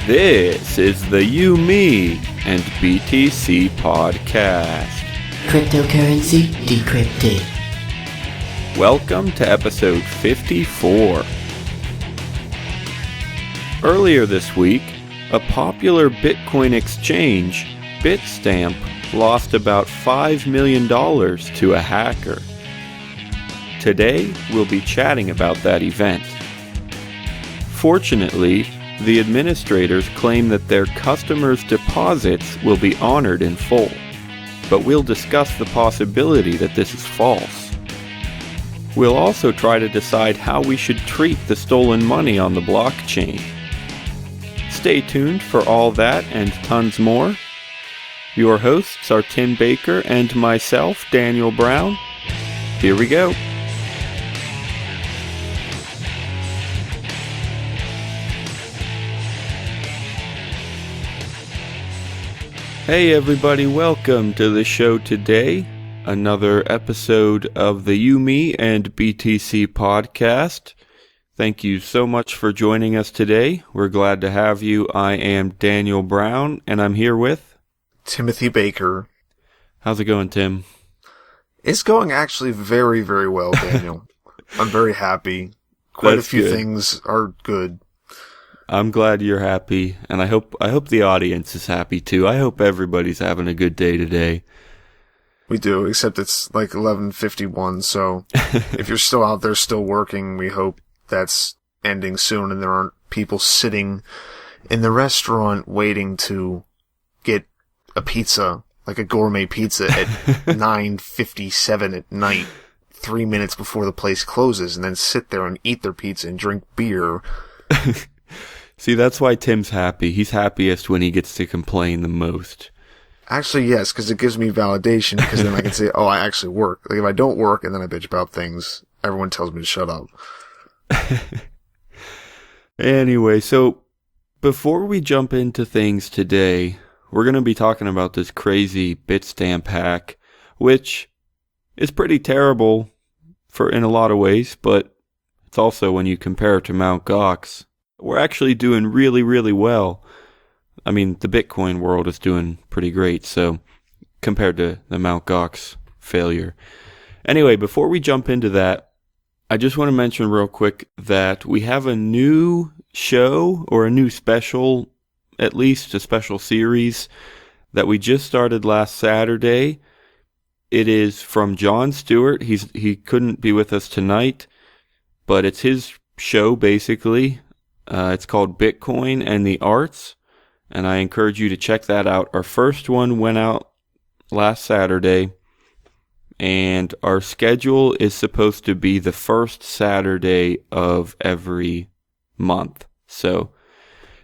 This is the You, Me, and BTC podcast. Cryptocurrency decrypted. Welcome to episode 54. Earlier this week, a popular Bitcoin exchange, Bitstamp, lost about $5 million to a hacker. Today, we'll be chatting about that event. Fortunately, the administrators claim that their customers' deposits will be honored in full, but we'll discuss the possibility that this is false. We'll also try to decide how we should treat the stolen money on the blockchain. Stay tuned for all that and tons more. Your hosts are Tim Baker and myself, Daniel Brown. Here we go. Hey everybody, welcome to the show today. Another episode of the You, Me, and BTC podcast. Thank you so much for joining us today. We're glad to have you. I am Daniel Brown, and I'm here with Timothy Baker. How's it going, Tim? It's going actually very, very well, Daniel. I'm very happy. Quite That's a few good. things are good. I'm glad you're happy, and I hope the audience is happy too. I hope everybody's having a good day today. We do, except it's like 11:51, so if you're still out there still working, we hope that's ending soon and there aren't people sitting in the restaurant waiting to get a pizza, like a gourmet pizza at 9:57 at night, 3 minutes before the place closes, and then sit there and eat their pizza and drink beer. See, that's why Tim's happy. He's happiest when he gets to complain the most. Actually, yes, because it gives me validation, because then I can say, oh, I actually work. Like, if I don't work and then I bitch about things, everyone tells me to shut up. Anyway, so before we jump into things today, we're going to be talking about this crazy Bitstamp hack, which is pretty terrible in a lot of ways, but it's also when you compare it to Mt. Gox. We're actually doing really, really well. I mean, the Bitcoin world is doing pretty great, so compared to the Mt. Gox failure. Anyway, before we jump into that, I just want to mention real quick that we have a new show, or a new special, at least a special series, that we just started last Saturday. It is from Jon Stewart. He couldn't be with us tonight, but it's his show, basically. It's called Bitcoin and the Arts, and I encourage you to check that out. Our first one went out last Saturday, and our schedule is supposed to be the first Saturday of every month. So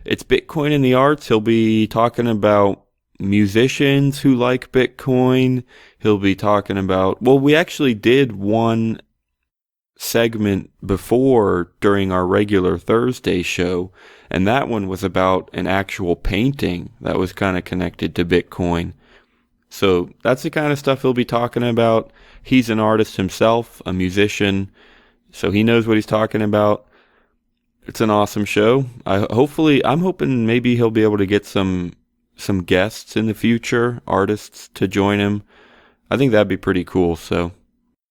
it's Bitcoin and the Arts. He'll be talking about musicians who like Bitcoin. He'll be talking about, well, we actually did one segment before during our regular Thursday show, and that one was about an actual painting that was kind of connected to Bitcoin. So that's the kind of stuff he'll be talking about. He's an artist himself, a musician, so he knows what he's talking about. It's an awesome show. I'm hoping maybe he'll be able to get some guests in the future, artists to join him. I think that'd be pretty cool. So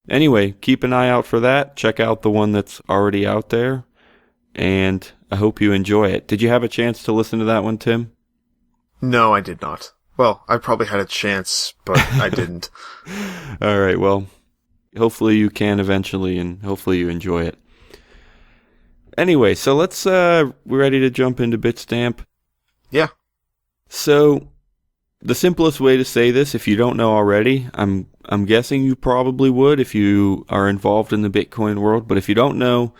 anyway, keep an eye out for that. Check out the one that's already out there, and I hope you enjoy it. Did you have a chance to listen to that one, Tim? No, I did not. Well, I probably had a chance, but I didn't. All right, well, hopefully you can eventually, and hopefully you enjoy it. Anyway, so we're ready to jump into Bitstamp. Yeah. So the simplest way to say this, if you don't know already, I'm guessing you probably would if you are involved in the Bitcoin world, but if you don't know,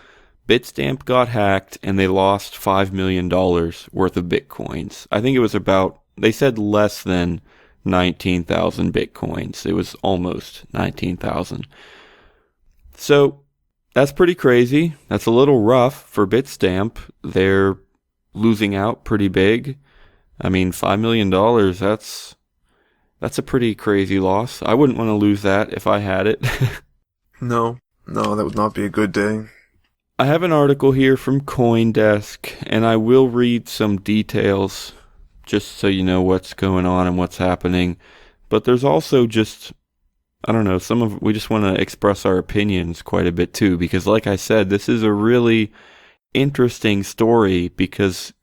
Bitstamp got hacked and they lost $5 million worth of Bitcoins. I think it was they said less than 19,000 Bitcoins. It was almost 19,000. So that's pretty crazy. That's a little rough for Bitstamp. They're losing out pretty big. I mean, $5 million, that's a pretty crazy loss. I wouldn't want to lose that if I had it. No, that would not be a good day. I have an article here from CoinDesk, and I will read some details just so you know what's going on and what's happening. But there's also just, I don't know, we just want to express our opinions quite a bit too, because like I said, this is a really interesting story because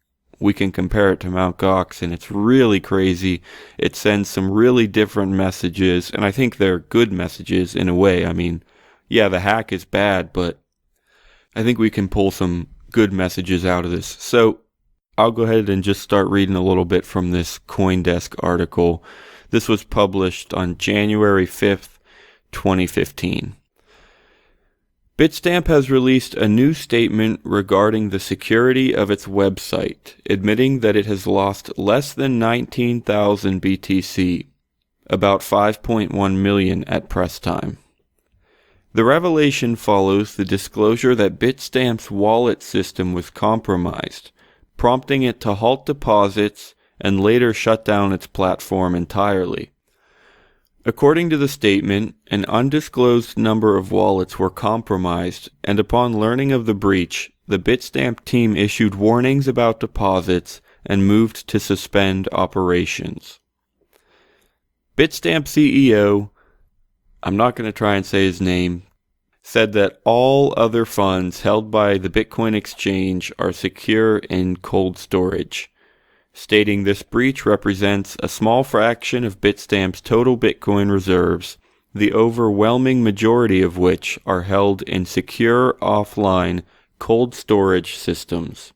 we can compare it to Mt. Gox, and it's really crazy. It sends some really different messages, and I think they're good messages in a way. I mean, yeah, the hack is bad, but I think we can pull some good messages out of this. So I'll go ahead and just start reading a little bit from this CoinDesk article. This was published on January 5th, 2015. Bitstamp has released a new statement regarding the security of its website, admitting that it has lost less than 19,000 BTC, about 5.1 million at press time. The revelation follows the disclosure that Bitstamp's wallet system was compromised, prompting it to halt deposits and later shut down its platform entirely. According to the statement, an undisclosed number of wallets were compromised, and upon learning of the breach, the Bitstamp team issued warnings about deposits and moved to suspend operations. Bitstamp CEO, I'm not going to try and say his name, said that all other funds held by the Bitcoin exchange are secure in cold storage, stating this breach represents a small fraction of Bitstamp's total Bitcoin reserves, the overwhelming majority of which are held in secure offline cold storage systems.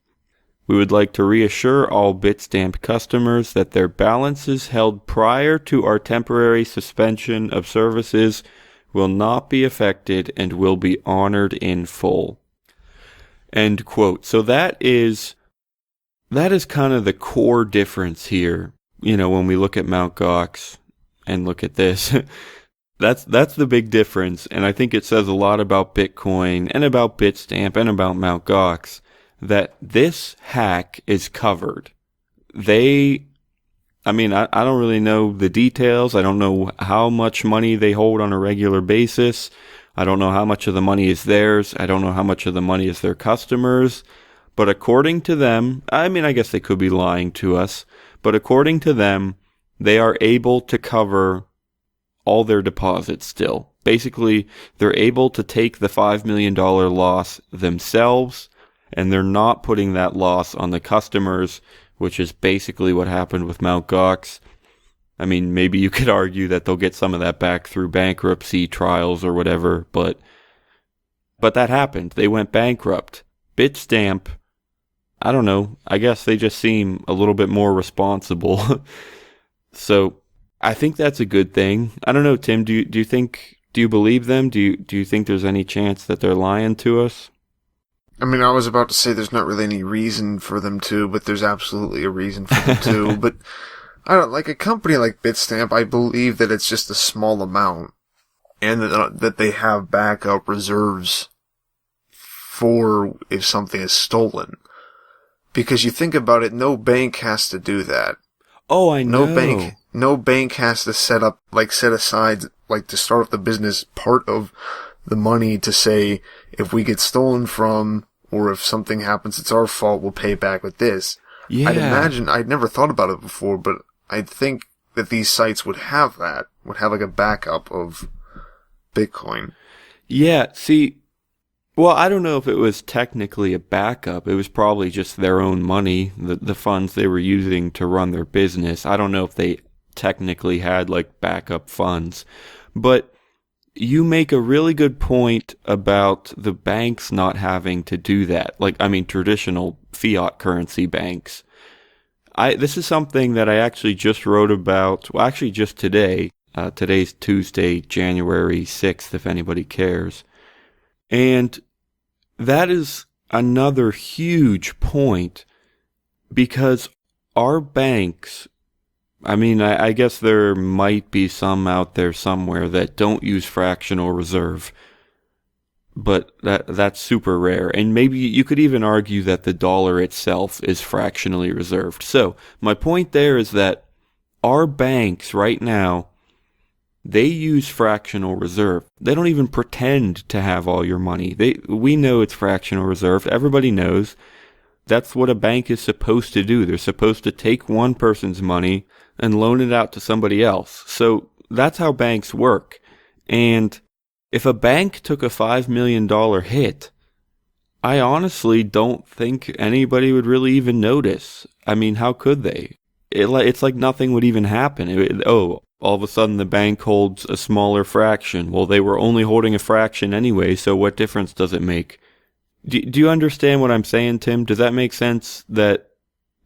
We would like to reassure all Bitstamp customers that their balances held prior to our temporary suspension of services will not be affected and will be honored in full. End quote. So that is kind of the core difference here. You know, when we look at Mt. Gox and look at this, that's the big difference. And I think it says a lot about Bitcoin and about Bitstamp and about Mt. Gox that this hack is covered. I don't really know the details. I don't know how much money they hold on a regular basis. I don't know how much of the money is theirs. I don't know how much of the money is their customers. But according to them, I guess they could be lying to us, but according to them, they are able to cover all their deposits still. Basically, they're able to take the $5 million loss themselves, and they're not putting that loss on the customers, which is basically what happened with Mt. Gox. I mean, maybe you could argue that they'll get some of that back through bankruptcy trials or whatever, but that happened. They went bankrupt. Bitstamp, I don't know, I guess they just seem a little bit more responsible. So I think that's a good thing. I don't know, Tim, do you believe them? Do you think there's any chance that they're lying to us? I mean, I was about to say there's not really any reason for them to, but there's absolutely a reason for them to. But I don't like a company like Bitstamp. I believe that it's just a small amount, and that they have backup reserves for if something is stolen. Because you think about it, no bank has to do that. Oh, I know. No bank has to set aside, to start up the business, part of the money to say, if we get stolen from, or if something happens, it's our fault, we'll pay back with this. Yeah. I'd never thought about it before, but I think that these sites would have like a backup of Bitcoin. Yeah, see, well, I don't know if it was technically a backup. It was probably just their own money, the funds they were using to run their business. I don't know if they technically had like backup funds, but you make a really good point about the banks not having to do that. Traditional fiat currency banks. This is something that I actually just wrote about, just today. Today's Tuesday, January 6th, if anybody cares. And that is another huge point, because our banks, I guess there might be some out there somewhere that don't use fractional reserve, but that's super rare. And maybe you could even argue that the dollar itself is fractionally reserved. So my point there is that our banks right now, they use fractional reserve. They don't even pretend to have all your money. We know it's fractional reserve. Everybody knows that's what a bank is supposed to do. They're supposed to take one person's money and loan it out to somebody else. So that's how banks work. And if a bank took a $5 million hit, I honestly don't think anybody would really even notice. I mean, how could they? It's like nothing would even happen. All of a sudden the bank holds a smaller fraction. Well, they were only holding a fraction anyway, so what difference does it make? Do you understand what I'm saying, Tim? Does that make sense that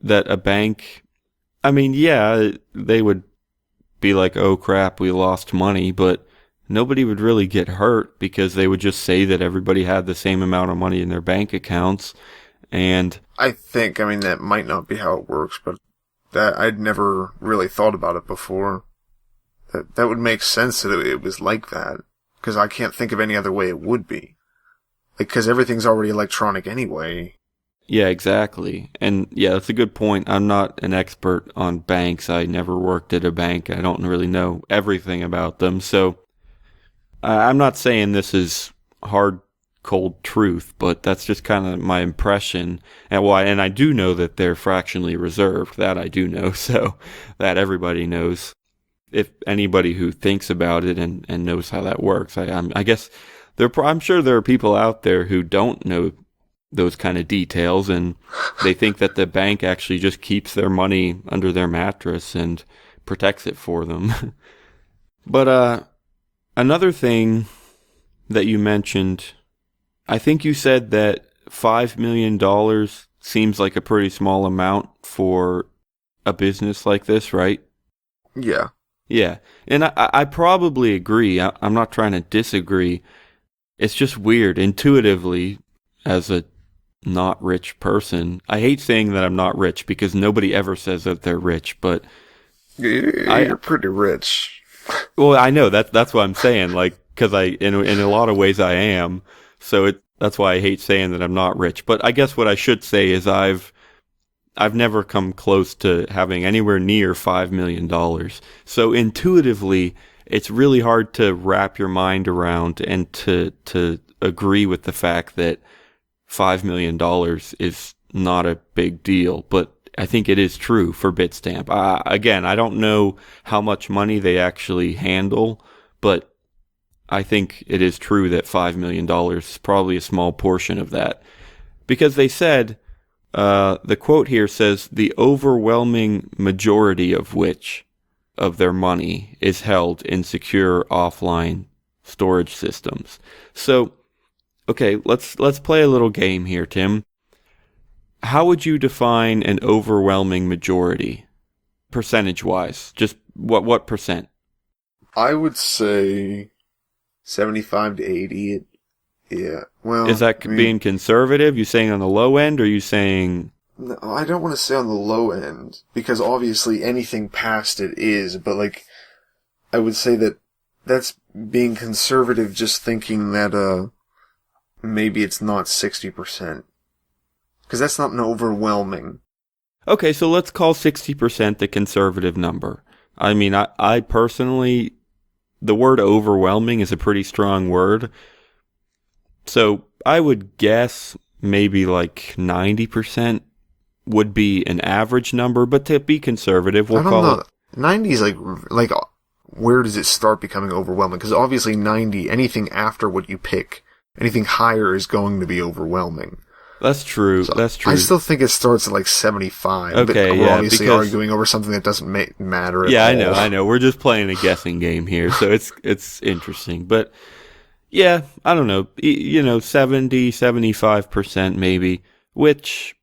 a bank, I mean, yeah, they would be like, oh crap, we lost money, but nobody would really get hurt because they would just say that everybody had the same amount of money in their bank accounts. And I mean, that might not be how it works, but that I'd never really thought about it before. That would make sense that it was like that, because I can't think of any other way it would be. Because everything's already electronic anyway. Yeah, exactly. And yeah, that's a good point. I'm not an expert on banks. I never worked at a bank. I don't really know everything about them. So I'm not saying this is hard, cold truth, but that's just kind of my impression. And I do know that they're fractionally reserved. That I do know. So that everybody knows. If anybody who thinks about it and knows how that works, I guess I'm sure there are people out there who don't know those kind of details, and they think that the bank actually just keeps their money under their mattress and protects it for them. But another thing that you mentioned, I think you said that $5 million seems like a pretty small amount for a business like this, right? Yeah. Yeah, and I probably agree. I'm not trying to disagree. It's just weird. Intuitively, as a not rich person, I hate saying that I'm not rich because nobody ever says that they're rich, but you're pretty rich. Well, I know that's what I'm saying, like, because in a lot of ways I am. So that's why I hate saying that I'm not rich. But I guess what I should say is I've never come close to having anywhere near $5 million. So intuitively, it's really hard to wrap your mind around and to agree with the fact that $5 million is not a big deal. But I think it is true for Bitstamp. Again, I don't know how much money they actually handle, but I think it is true that $5 million is probably a small portion of that. Because they said, the quote here says, the overwhelming majority of their money is held in secure offline storage systems. So, okay, let's play a little game here, Tim. How would you define an overwhelming majority, percentage-wise? Just what percent? I would say 75 to 80. Yeah. Well, is that being conservative? You saying on the low end, or you saying? No, I don't want to say on the low end, because obviously anything past it is, but like, I would say that that's being conservative, just thinking that, maybe it's not 60%. Because that's not an overwhelming. Okay, so let's call 60% the conservative number. I mean, I personally, the word overwhelming is a pretty strong word. So I would guess maybe like 90% would be an average number, but to be conservative, we'll call it. 90 is like, where does it start becoming overwhelming? Because obviously 90, anything after what you pick, anything higher is going to be overwhelming. That's true. So that's true. I still think it starts at like 75. Okay, but we're obviously arguing over something that doesn't matter at all. I know. We're just playing a guessing game here, so it's interesting. But yeah, I don't know. 70, 75% maybe. Which,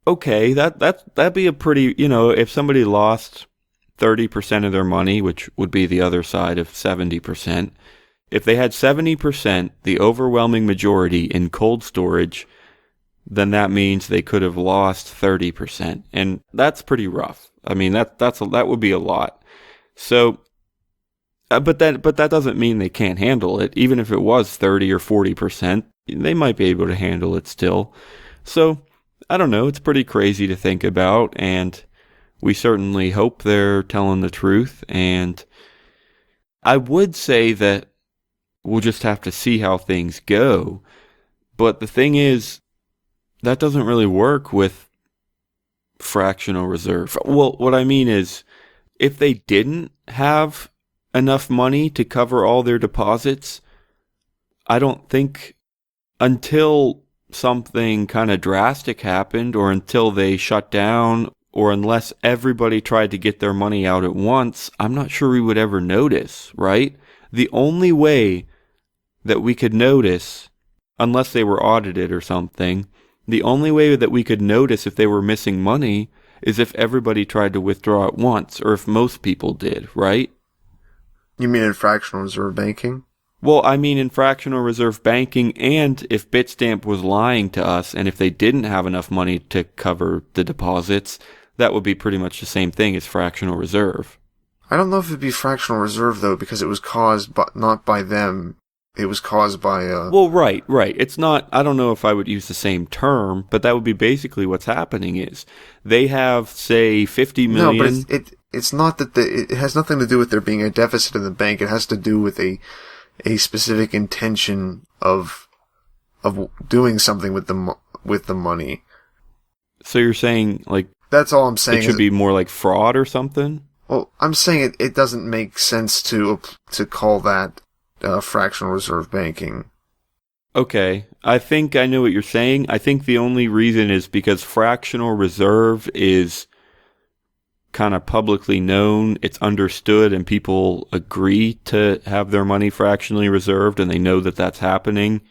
okay, that'd be a pretty. If somebody lost 30% of their money, which would be the other side of 70%, if they had 70%, the overwhelming majority in cold storage, then that means they could have lost 30%, and that's pretty rough. I mean, that would be a lot. So, but that doesn't mean they can't handle it. Even if it was 30 or 40%, they might be able to handle it still. So, I don't know. It's pretty crazy to think about, and we certainly hope they're telling the truth. And I would say that we'll just have to see how things go. But the thing is, that doesn't really work with fractional reserve. Well, what I mean is, if they didn't have enough money to cover all their deposits, I don't think until something kind of drastic happened, or until they shut down, or unless everybody tried to get their money out at once, I'm not sure we would ever notice, right? The only way that we could notice, unless they were audited or something, the only way that we could notice if they were missing money is if everybody tried to withdraw at once, or if most people did, right? You mean in fractional reserve banking? Well, I mean in fractional reserve banking, and if Bitstamp was lying to us, and if they didn't have enough money to cover the deposits, that would be pretty much the same thing as fractional reserve. I don't know if it'd be fractional reserve, though, because it was caused not by them. It was caused by Well, right. It's not, I don't know if I would use the same term, but that would be basically what's happening is they have, say, 50 million. No, but it's not that it has nothing to do with there being a deficit in the bank. It has to do with a specific intention of doing something with the money. So you're saying, like, that's all I'm saying. It should be more like fraud or something? Well, I'm saying it doesn't make sense to call that fractional reserve banking. Okay, I think I know what you're saying. I think the only reason is because fractional reserve is kind of publicly known, it's understood, and people agree to have their money fractionally reserved, and they know that that's happening,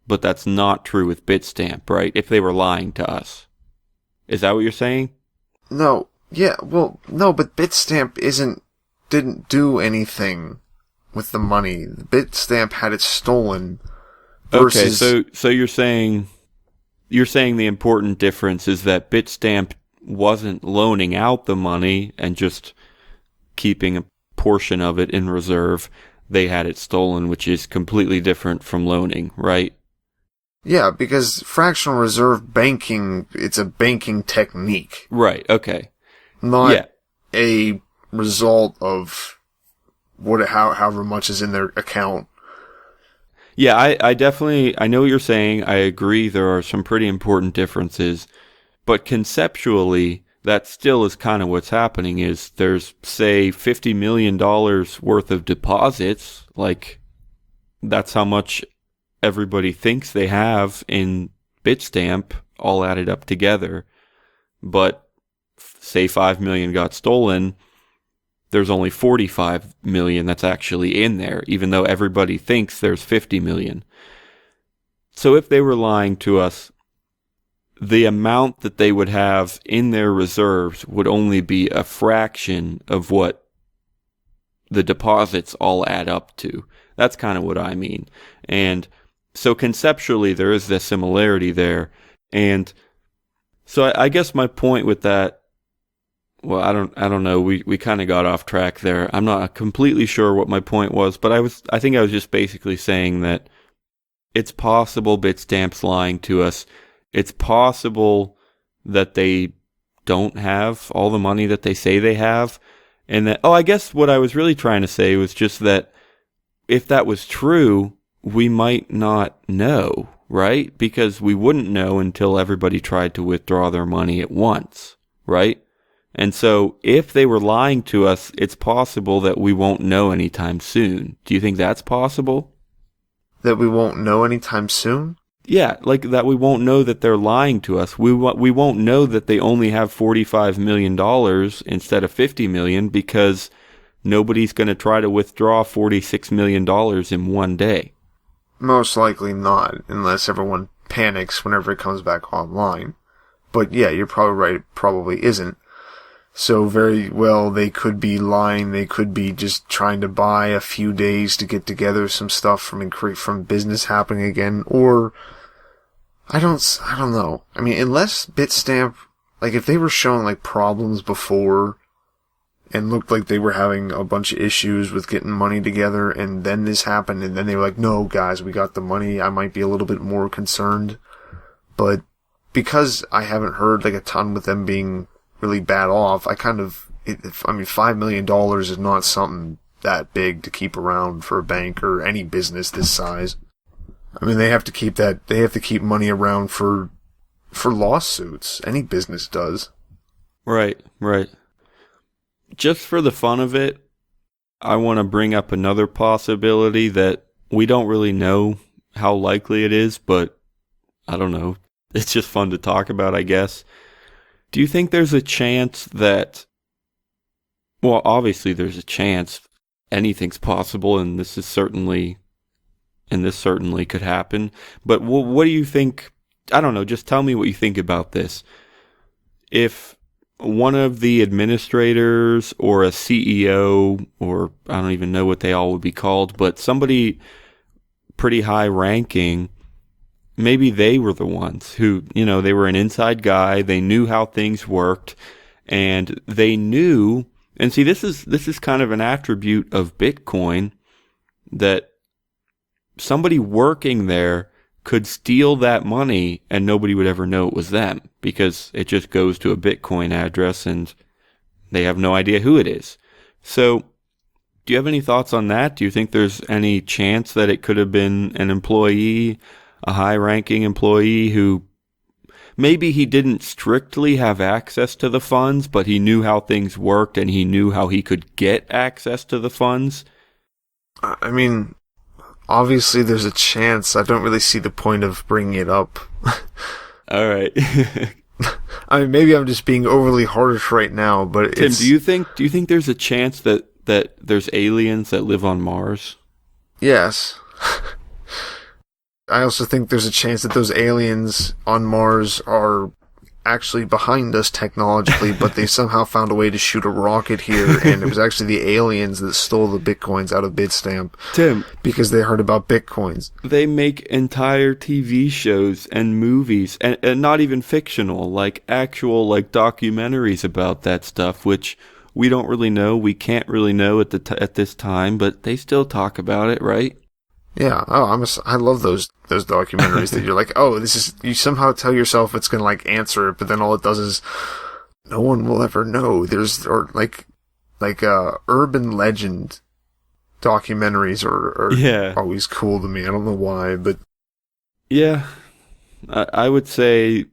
but that's not true with Bitstamp, right? If they were lying to us. Is that what you're saying? No. Yeah, well, no, but Bitstamp didn't do anything with the money. Bitstamp had it stolen. Versus... Okay, so you're saying the important difference is that Bitstamp wasn't loaning out the money and just keeping a portion of it in reserve. They had it stolen, which is completely different from loaning, right? Yeah, because fractional reserve banking, it's a banking technique. Right, okay. Not a result of however much is in their account. Yeah, I definitely, I know what you're saying. I agree there are some pretty important differences, but conceptually, that still is kind of what's happening is there's, say, $50 million worth of deposits. Like, that's how much everybody thinks they have in Bitstamp, all added up together. But, say 5 million got stolen, there's only 45 million that's actually in there, even though everybody thinks there's 50 million. So if they were lying to us, the amount that they would have in their reserves would only be a fraction of what the deposits all add up to. That's kind of what I mean. And so conceptually, there is this similarity there. And so I guess my point with that, well, I don't know. We kind of got off track there. I'm not completely sure what my point was, but I think I was just basically saying that it's possible Bitstamp's lying to us. It's possible that they don't have all the money that they say they have. And that, I guess what I was really trying to say was just that if that was true, we might not know, right? Because we wouldn't know until everybody tried to withdraw their money at once, right? And so if they were lying to us, it's possible that we won't know anytime soon. Do you think that's possible? That we won't know anytime soon? Yeah, like that we won't know that they're lying to us. We won't know that they only have $45 million instead of $50 million because nobody's going to try to withdraw $46 million in one day. Most likely not, unless everyone panics whenever it comes back online. But yeah, you're probably right, it probably isn't. So very well, they could be lying, they could be just trying to buy a few days to get together some stuff from business happening again, or I don't know. I mean, unless Bitstamp, like if they were showing like problems before and looked like they were having a bunch of issues with getting money together and then this happened and then they were like, no guys, we got the money, I might be a little bit more concerned. But because I haven't heard like a ton with them being really bad off, $5 million is not something that big to keep around for a bank or any business this size. I mean, they have to keep money around for lawsuits. Any business does. Right. Just for the fun of it, I want to bring up another possibility that we don't really know how likely it is, but I don't know. It's just fun to talk about, I guess. Do you think there's a chance that, well, obviously there's a chance anything's possible, and this certainly could happen, but what do you think? I don't know, just tell me what you think about this. If one of the administrators or a CEO, or I don't even know what they all would be called, but somebody pretty high ranking, maybe they were the ones who, they were an inside guy, they knew how things worked, and they knew, and see, this is kind of an attribute of Bitcoin, that somebody working there could steal that money and nobody would ever know it was them, because it just goes to a Bitcoin address and they have no idea who it is. So, do you have any thoughts on that? Do you think there's any chance that it could have been an employee, a high-ranking employee who maybe he didn't strictly have access to the funds, but he knew how things worked and he knew how he could get access to the funds? I mean, obviously there's a chance. I don't really see the point of bringing it up. All right. I mean, maybe I'm just being overly harsh right now, but Tim, do you think there's a chance that there's aliens that live on Mars? Yes. I also think there's a chance that those aliens on Mars are actually behind us technologically, but they somehow found a way to shoot a rocket here, and it was actually the aliens that stole the bitcoins out of Bitstamp. Tim, because they heard about bitcoins. They make entire TV shows and movies, and not even fictional, like actual documentaries about that stuff, which we don't really know, we can't really know at this time, but they still talk about it, right? Yeah. Oh, I love those documentaries that you're like, oh, you somehow tell yourself it's gonna answer it, but then all it does is no one will ever know. Urban legend documentaries are always cool to me. I don't know why, but yeah, I would say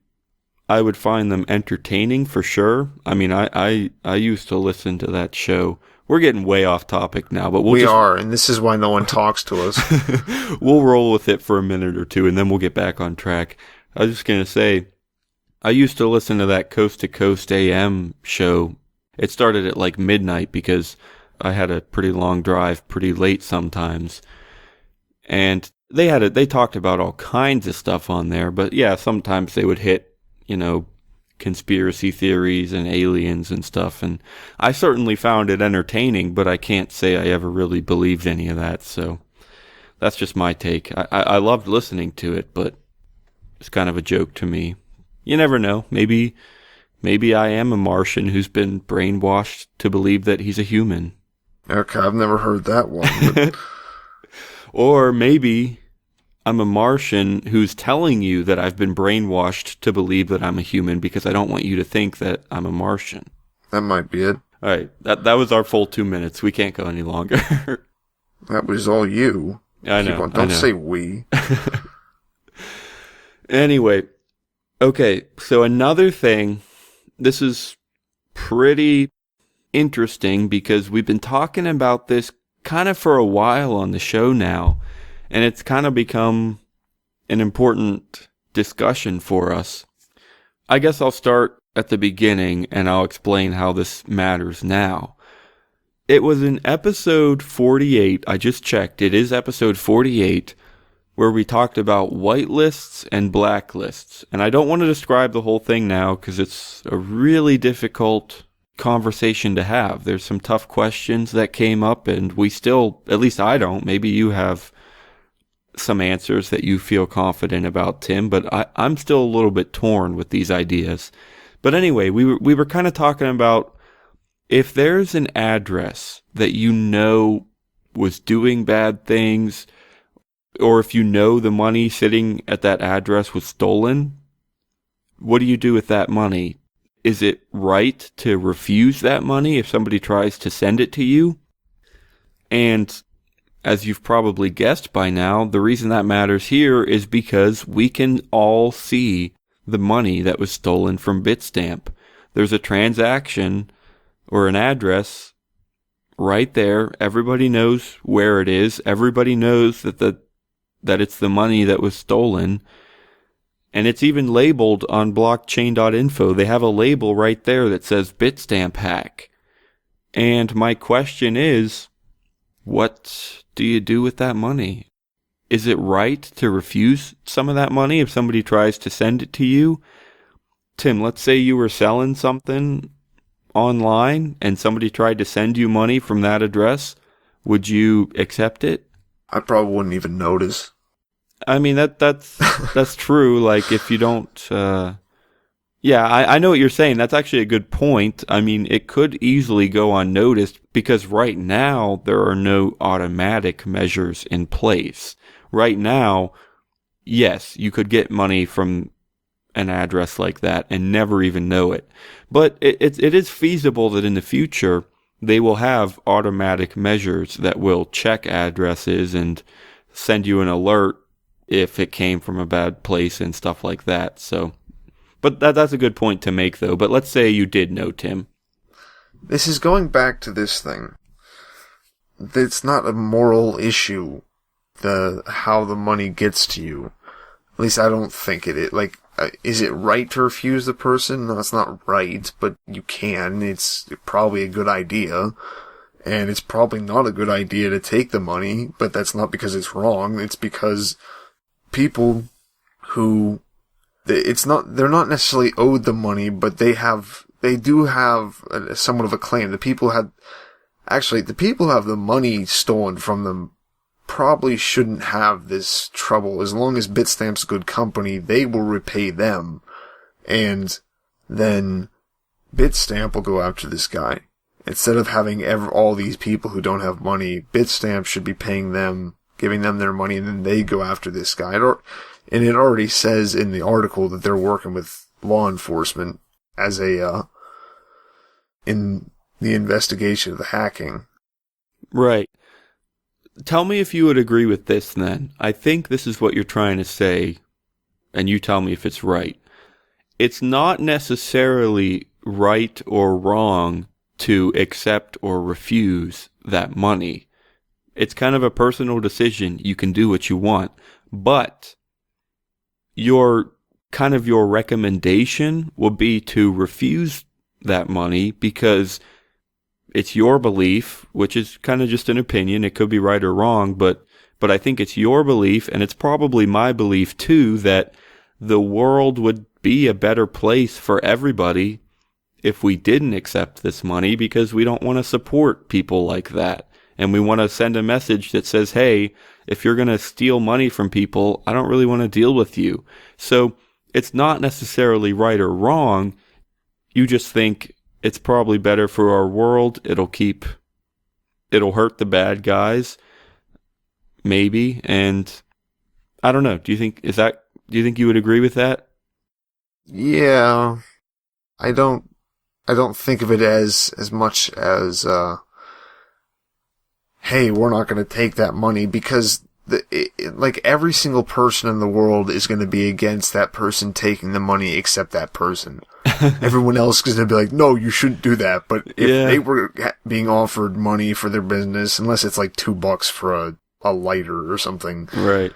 I would find them entertaining for sure. I mean, I used to listen to that show. We're getting way off topic now, but we are, and this is why no one talks to us. We'll roll with it for a minute or two, and then we'll get back on track. I was just going to say, I used to listen to that Coast to Coast AM show. It started at midnight because I had a pretty long drive, pretty late sometimes. And they talked about all kinds of stuff on there, but yeah, sometimes they would hit, conspiracy theories and aliens and stuff, and I certainly found it entertaining, but I can't say I ever really believed any of that, so that's just my take. I loved listening to it, but it's kind of a joke to me. You never know. Maybe I am a Martian who's been brainwashed to believe that he's a human. Okay, I've never heard that one. But or maybe I'm a Martian who's telling you that I've been brainwashed to believe that I'm a human because I don't want you to think that I'm a Martian. That might be it. All right, that was our full 2 minutes. We can't go any longer. That was all you. I know. Don't say we. Anyway, okay, so another thing, this is pretty interesting because we've been talking about this kind of for a while on the show now, and it's kind of become an important discussion for us. I guess I'll start at the beginning and I'll explain how this matters now. It was in episode 48, I just checked, it is episode 48, where we talked about whitelists and blacklists. And I don't want to describe the whole thing now because it's a really difficult conversation to have. There's some tough questions that came up and we still, at least I don't, maybe you have some answers that you feel confident about, Tim, but I'm still a little bit torn with these ideas. But anyway, we were kind of talking about if there's an address that was doing bad things, or if the money sitting at that address was stolen, what do you do with that money? Is it right to refuse that money if somebody tries to send it to you? And as you've probably guessed by now, the reason that matters here is because we can all see the money that was stolen from Bitstamp. There's a transaction or an address right there. Everybody knows where it is. Everybody knows that it's the money that was stolen. And it's even labeled on blockchain.info. They have a label right there that says Bitstamp hack. And my question is, what do you do with that money? Is it right to refuse some of that money if somebody tries to send it to you? Tim, let's say you were selling something online and somebody tried to send you money from that address. Would you accept it? I probably wouldn't even notice. I mean, that's true. Like, if you don't, yeah, I know what you're saying. That's actually a good point. I mean, it could easily go unnoticed because right now there are no automatic measures in place. Right now, yes, you could get money from an address like that and never even know it. But it is feasible that in the future they will have automatic measures that will check addresses and send you an alert if it came from a bad place and stuff like that. So, but that's a good point to make, though. But let's say you did know, Tim. This is going back to this thing. It's not a moral issue, how the money gets to you. At least I don't think it is. Like, is it right to refuse the person? No, it's not right, but you can. It's probably a good idea. And it's probably not a good idea to take the money, but that's not because it's wrong. It's because people who, they're not necessarily owed the money, but they do have somewhat of a claim. The people who have the money stolen from them probably shouldn't have this trouble. As long as Bitstamp's a good company, they will repay them. And then Bitstamp will go after this guy. Instead of having all these people who don't have money, Bitstamp should be paying them, giving them their money, and then they go after this guy. And it already says in the article that they're working with law enforcement as in the investigation of the hacking. Right. Tell me if you would agree with this then. I think this is what you're trying to say, and you tell me if it's right. It's not necessarily right or wrong to accept or refuse that money. It's kind of a personal decision. You can do what you want, but your recommendation will be to refuse that money because it's your belief, which is kind of just an opinion. It could be right or wrong, but I think it's your belief, and it's probably my belief too, that the world would be a better place for everybody if we didn't accept this money, because we don't want to support people like that. And we want to send a message that says, hey, if you're going to steal money from people, I don't really want to deal with you. So it's not necessarily right or wrong. You just think it's probably better for our world. It'll hurt the bad guys, maybe. And I don't know. Do you think you would agree with that? Yeah. I don't think of it as much as, hey, we're not going to take that money, because like every single person in the world is going to be against that person taking the money except that person. Everyone else is going to be like, no, you shouldn't do that. But if they were being offered money for their business, unless it's like $2 for a lighter or something. Right.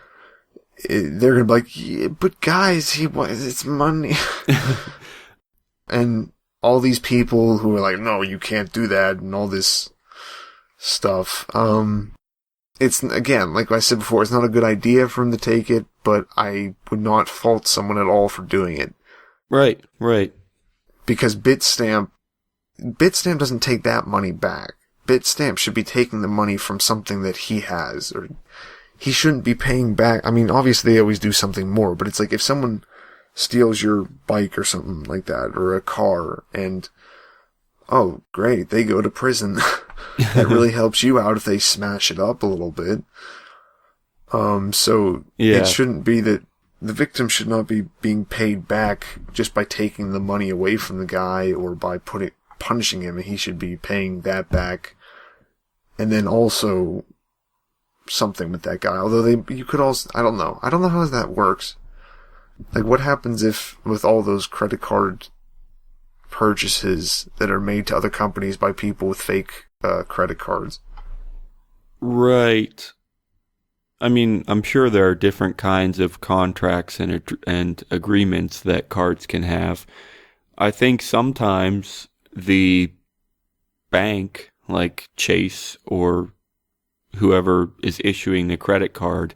They're going to be like, yeah, but guys, it's money. And all these people who are like, no, you can't do that, and all this stuff. It's, again, like I said before, it's not a good idea for him to take it, but I would not fault someone at all for doing it. Right. Because Bitstamp doesn't take that money back. Bitstamp should be taking the money from something that he has, or he shouldn't be paying back. I mean, obviously they always do something more, but it's like if someone steals your bike or something like that, or a car, and oh, great, they go to prison. That really helps you out if they smash it up a little bit. So it shouldn't be that the victim should not be being paid back just by taking the money away from the guy or by punishing him. He should be paying that back and then also something with that guy. Although you could also, I don't know how that works. Like, what happens if, with all those credit card purchases that are made to other companies by people with fake credit cards? Right. I mean, I'm sure there are different kinds of contracts and agreements that cards can have. I think sometimes the bank, like Chase or whoever is issuing the credit card,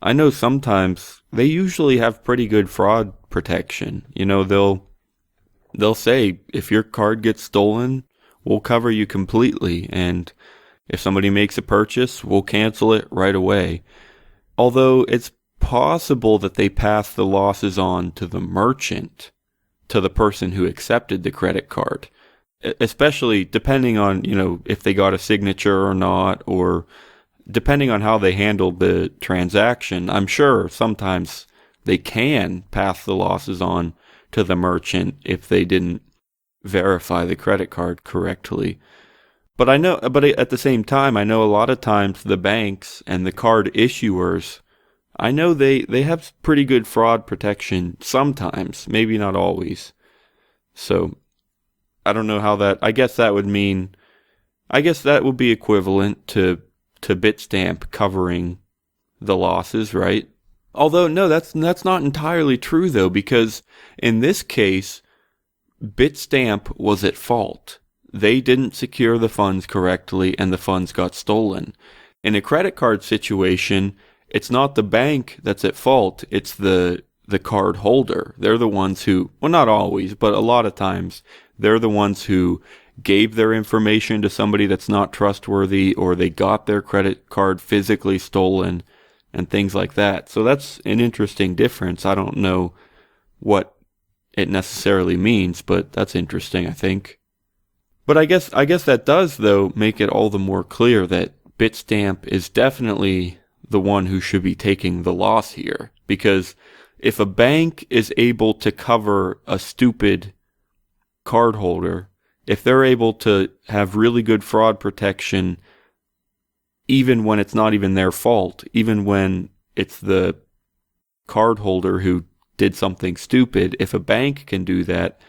I know sometimes they usually have pretty good fraud protection. You know, they'll say, if your card gets stolen, we'll cover you completely, and if somebody makes a purchase, we'll cancel it right away. Although it's possible that they pass the losses on to the merchant, to the person who accepted the credit card, especially depending on, you know, if they got a signature or not, or depending on how they handled the transaction. I'm sure sometimes they can pass the losses on to the merchant if they didn't verify the credit card correctly. But at the same time, I know a lot of times the banks and the card issuers, I know they have pretty good fraud protection sometimes, maybe not always. So I don't know how I guess that would be equivalent to Bitstamp covering the losses, right? Although, no, that's not entirely true, though, because in this case, Bitstamp was at fault. They didn't secure the funds correctly, and the funds got stolen. In a credit card situation, it's not the bank that's at fault, it's the card holder. They're the ones who, well, not always, but a lot of times, they're the ones who gave their information to somebody that's not trustworthy, or they got their credit card physically stolen, and things like that. So that's an interesting difference. I don't know what it necessarily means, but that's interesting, I think. But I guess that does, though, make it all the more clear that Bitstamp is definitely the one who should be taking the loss here. Because if a bank is able to cover a stupid cardholder, if they're able to have really good fraud protection, even when it's not even their fault, even when it's the cardholder who did something stupid, if a bank can do that,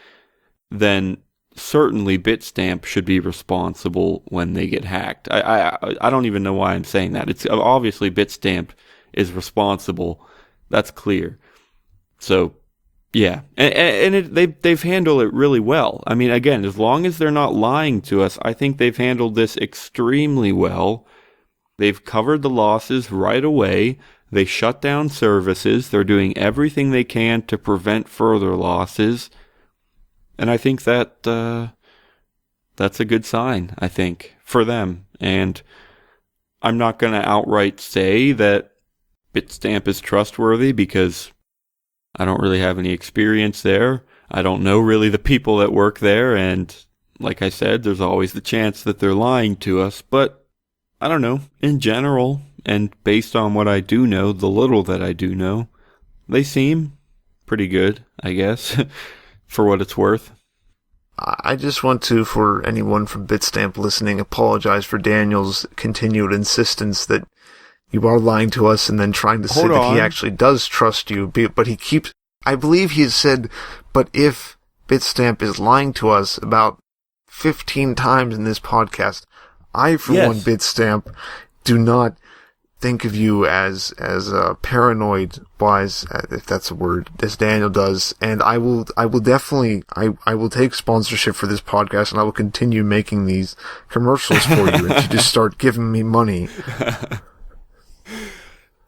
then certainly Bitstamp should be responsible when they get hacked. I don't even know why I'm saying that. It's obviously Bitstamp is responsible. That's clear. So, yeah. And they've handled it really well. I mean, again, as long as they're not lying to us, I think they've handled this extremely well. They've covered the losses right away. They shut down services. They're doing everything they can to prevent further losses. And I think that that's a good sign, I think, for them. And I'm not going to outright say that Bitstamp is trustworthy because I don't really have any experience there. I don't know really the people that work there. And like I said, there's always the chance that they're lying to us. But I don't know. In general, and based on what I do know, the little that I do know, they seem pretty good, I guess. For what it's worth. I just want to, for anyone from Bitstamp listening, apologize for Daniel's continued insistence that you are lying to us and then trying to say that he actually does trust you, but he keeps, I believe he has said, but if Bitstamp is lying to us about 15 times in this podcast, I, for one, Bitstamp, do not think of you as paranoid wise, if that's a word, as Daniel does. And I will definitely take sponsorship for this podcast, and I will continue making these commercials for you, and you just start giving me money.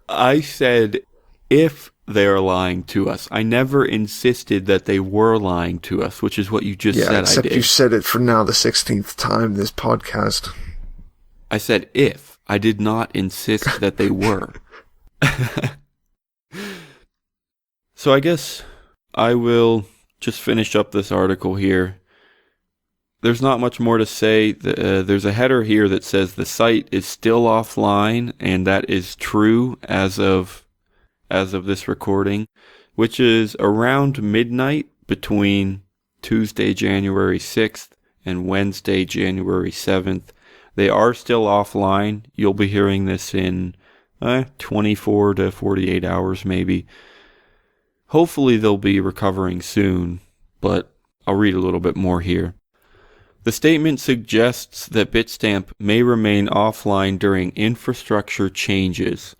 I said, if they are lying to us. I never insisted that they were lying to us, which is what you just said except I did. You said it for now the 16th time in this podcast. I said if. I did not insist that they were. So I guess I will just finish up this article here. There's not much more to say. There's a header here that says the site is still offline, and that is true as of this recording, which is around midnight between Tuesday, January 6th and Wednesday, January 7th. They are still offline. You'll be hearing this in 24 to 48 hours maybe. Hopefully they'll be recovering soon, but I'll read a little bit more here. The statement suggests that Bitstamp may remain offline during infrastructure changes.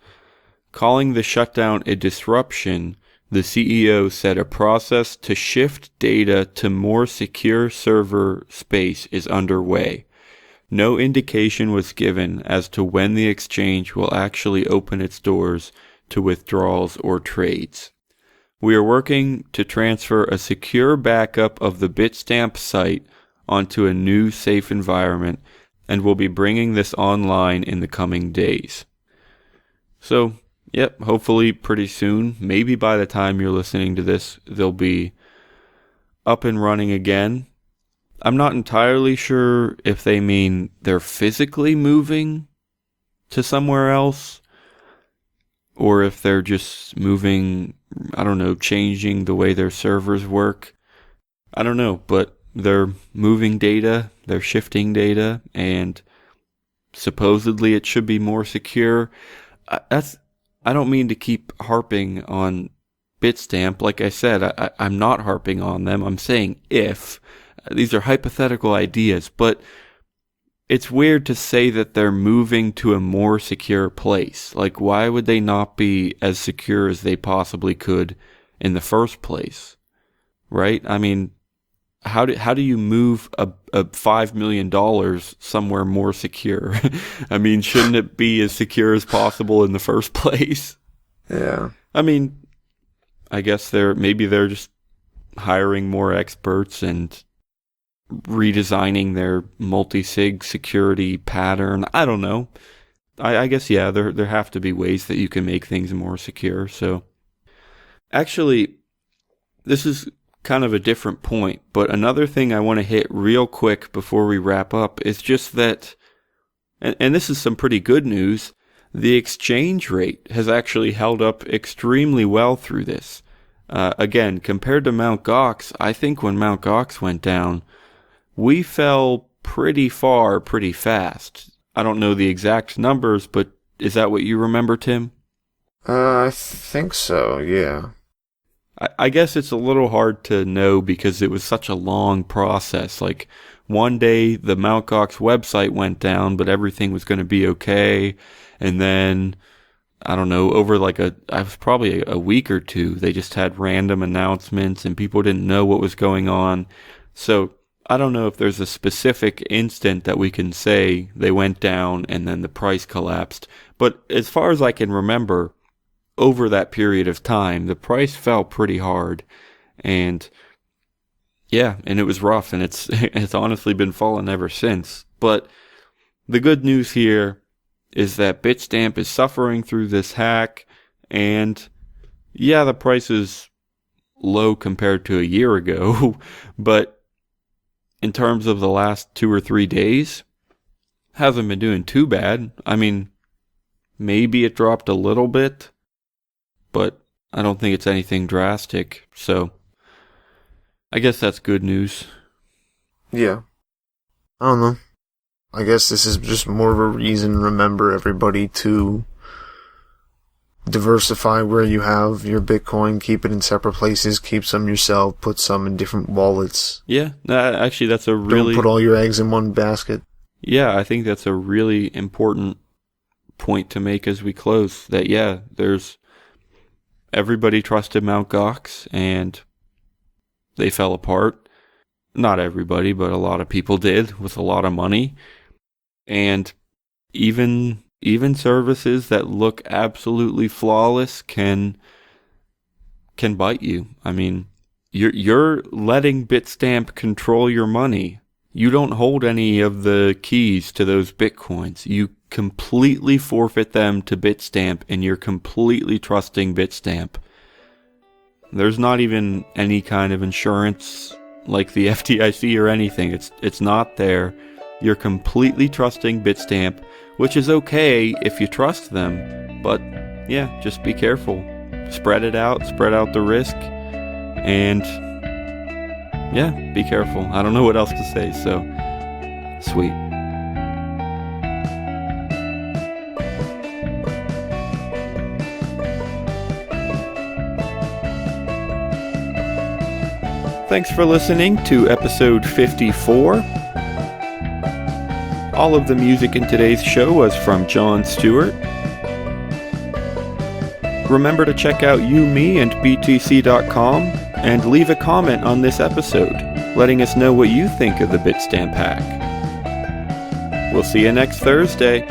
Calling the shutdown a disruption, the CEO said a process to shift data to more secure server space is underway. No indication was given as to when the exchange will actually open its doors to withdrawals or trades. We are working to transfer a secure backup of the Bitstamp site onto a new safe environment, and we'll be bringing this online in the coming days. So, yep, hopefully pretty soon, maybe by the time you're listening to this, they'll be up and running again. I'm not entirely sure if they mean they're physically moving to somewhere else, or if they're just moving, I don't know, changing the way their servers work. I don't know, but they're moving data, they're shifting data, and supposedly it should be more secure. I don't mean to keep harping on Bitstamp. Like I said, I'm not harping on them. I'm saying if. These are hypothetical ideas, but it's weird to say that they're moving to a more secure place. Like, why would they not be as secure as they possibly could in the first place? Right? I mean, how do you move a $5 million somewhere more secure? I mean, shouldn't it be as secure as possible in the first place? Yeah. I mean, I guess maybe they're just hiring more experts and redesigning their multi-sig security pattern. I don't know. I guess, yeah, there have to be ways that you can make things more secure. So, actually, this is kind of a different point, but another thing I want to hit real quick before we wrap up is just that, and this is some pretty good news, the exchange rate has actually held up extremely well through this. Again, compared to Mt. Gox, I think when Mt. Gox went down, we fell pretty far, pretty fast. I don't know the exact numbers, but is that what you remember, Tim? I think so, yeah. I guess it's a little hard to know because it was such a long process. Like, one day the Mt. Gox website went down, but everything was going to be okay. And then, I don't know, over probably a week or two, they just had random announcements and people didn't know what was going on. So, I don't know if there's a specific instant that we can say they went down and then the price collapsed. But as far as I can remember, over that period of time, the price fell pretty hard, and yeah, and it was rough, and it's honestly been falling ever since. But the good news here is that Bitstamp is suffering through this hack, and yeah, the price is low compared to a year ago, but in terms of the last 2 or 3 days, hasn't been doing too bad. I mean, maybe it dropped a little bit, but I don't think it's anything drastic, so I guess that's good news. Yeah. I don't know. I guess this is just more of a reason, remember, everybody, to diversify where you have your Bitcoin, keep it in separate places, keep some yourself, put some in different wallets. Yeah, actually that's a really... Don't put all your eggs in one basket. Yeah, I think that's a really important point to make as we close, that yeah, everybody trusted Mt. Gox, and they fell apart. Not everybody, but a lot of people did, with a lot of money. And even services that look absolutely flawless can bite you. I mean, you're letting Bitstamp control your money. You don't hold any of the keys to those Bitcoins. You completely forfeit them to Bitstamp, and you're completely trusting Bitstamp. There's not even any kind of insurance like the FDIC or anything. It's not there. You're completely trusting Bitstamp, which is okay if you trust them, but yeah, just be careful. Spread out the risk, and yeah, be careful. I don't know what else to say, so sweet. Thanks for listening to episode 54. All of the music in today's show was from Jon Stewart. Remember to check out YMB and btc.com and leave a comment on this episode, letting us know what you think of the Bitstamp hack. We'll see you next Thursday.